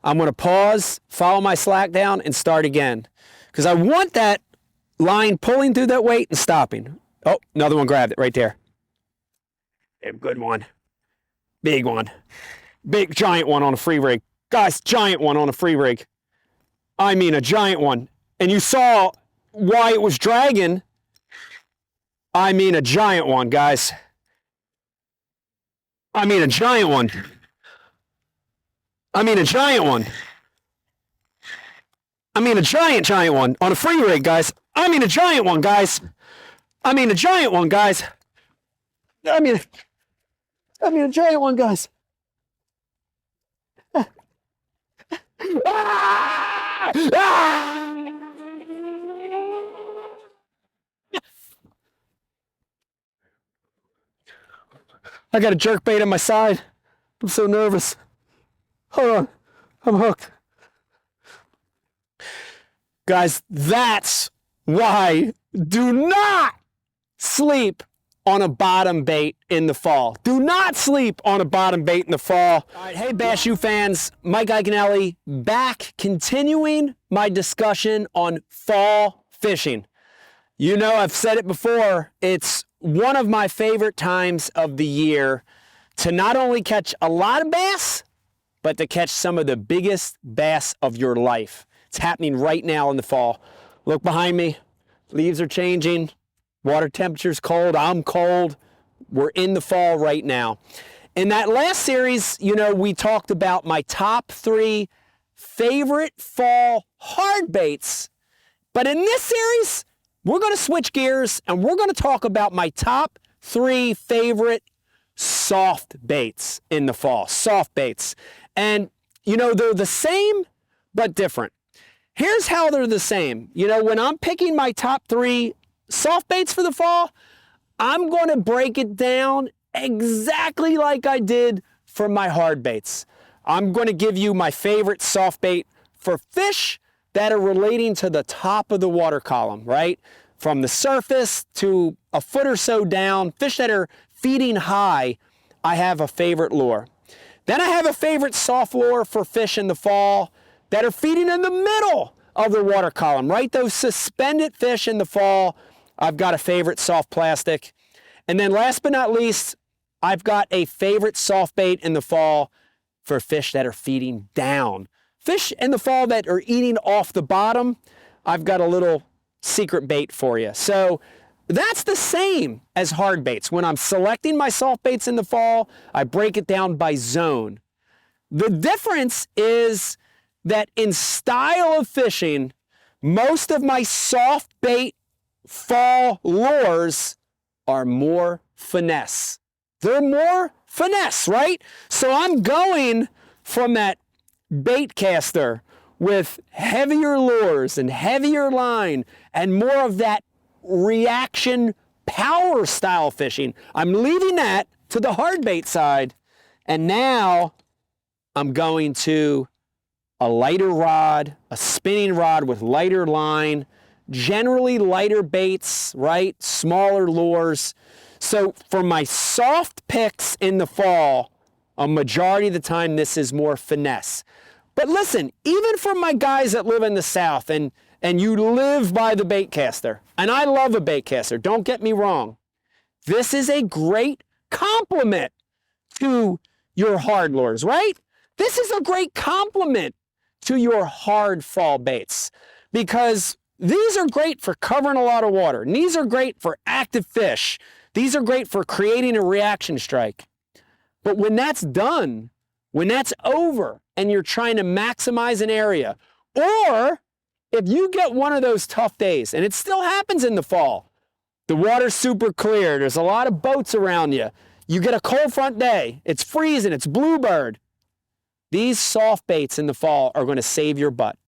I'm gonna pause, follow my slack down, and start again. Because I want that line pulling through that weight and stopping. Oh, another one grabbed it right there. A good one. Big one. Big giant one on a free rig. Guys, giant one on a free rig. I mean a giant one. And you saw why it was dragging. I mean a giant one, guys. I mean a giant one. I mean a giant one. I mean a giant one on a free rig, guys. I mean a giant one, guys. I mean a giant one, guys. I mean a giant one, guys. Ah! Ah! I got a jerk bait on my side. I'm so nervous. Hold on, I'm hooked. Guys, that's why do not sleep on a bottom bait in the fall. Do not sleep on a bottom bait in the fall. All right, hey Bass U fans, Mike Iaconelli back, continuing my discussion on fall fishing. You know, I've said it before, it's one of my favorite times of the year to not only catch a lot of bass, but to catch some of the biggest bass of your life. It's happening right now in the fall. Look behind me, leaves are changing, water temperature's cold, I'm cold. We're in the fall right now. In that last series, you know, we talked about my top 3 favorite fall hard baits. But in this series, we're gonna switch gears and we're gonna talk about my top 3 favorite soft baits in the fall, soft baits. And, you know, they're the same, but different. Here's how they're the same. You know, when I'm picking my top 3 soft baits for the fall, I'm going to break it down exactly like I did for my hard baits. I'm going to give you my favorite soft bait for fish that are relating to the top of the water column, right? From the surface to a foot or so down, fish that are feeding high, I have a favorite lure. Then I have a favorite soft lure for fish in the fall that are feeding in the middle of the water column, right? Those suspended fish in the fall, I've got a favorite soft plastic. And then last but not least, I've got a favorite soft bait in the fall for fish that are feeding down. Fish in the fall that are eating off the bottom, I've got a little secret bait for you. So that's the same as hard baits. When I'm selecting my soft baits in the fall, I break it down by zone. The difference is that in style of fishing, most of my soft bait fall lures are more finesse. They're more finesse, right? So I'm going from that bait caster with heavier lures and heavier line and more of that reaction power style fishing. I'm leaving that to the hard bait side, and now I'm going to a lighter rod, a spinning rod with lighter line, generally lighter baits, right? Smaller lures. So for my soft picks in the fall, a majority of the time this is more finesse. But listen, even for my guys that live in the South and you live by the bait caster, and I love a bait caster, don't get me wrong, this is a great complement to your hard lures, right? This is a great complement to your hard fall baits because these are great for covering a lot of water. And these are great for active fish. These are great for creating a reaction strike. But when that's done, when that's over and you're trying to maximize an area, or if you get one of those tough days, and it still happens in the fall, the water's super clear, there's a lot of boats around you, you get a cold front day, it's freezing, it's bluebird. These soft baits in the fall are going to save your butt.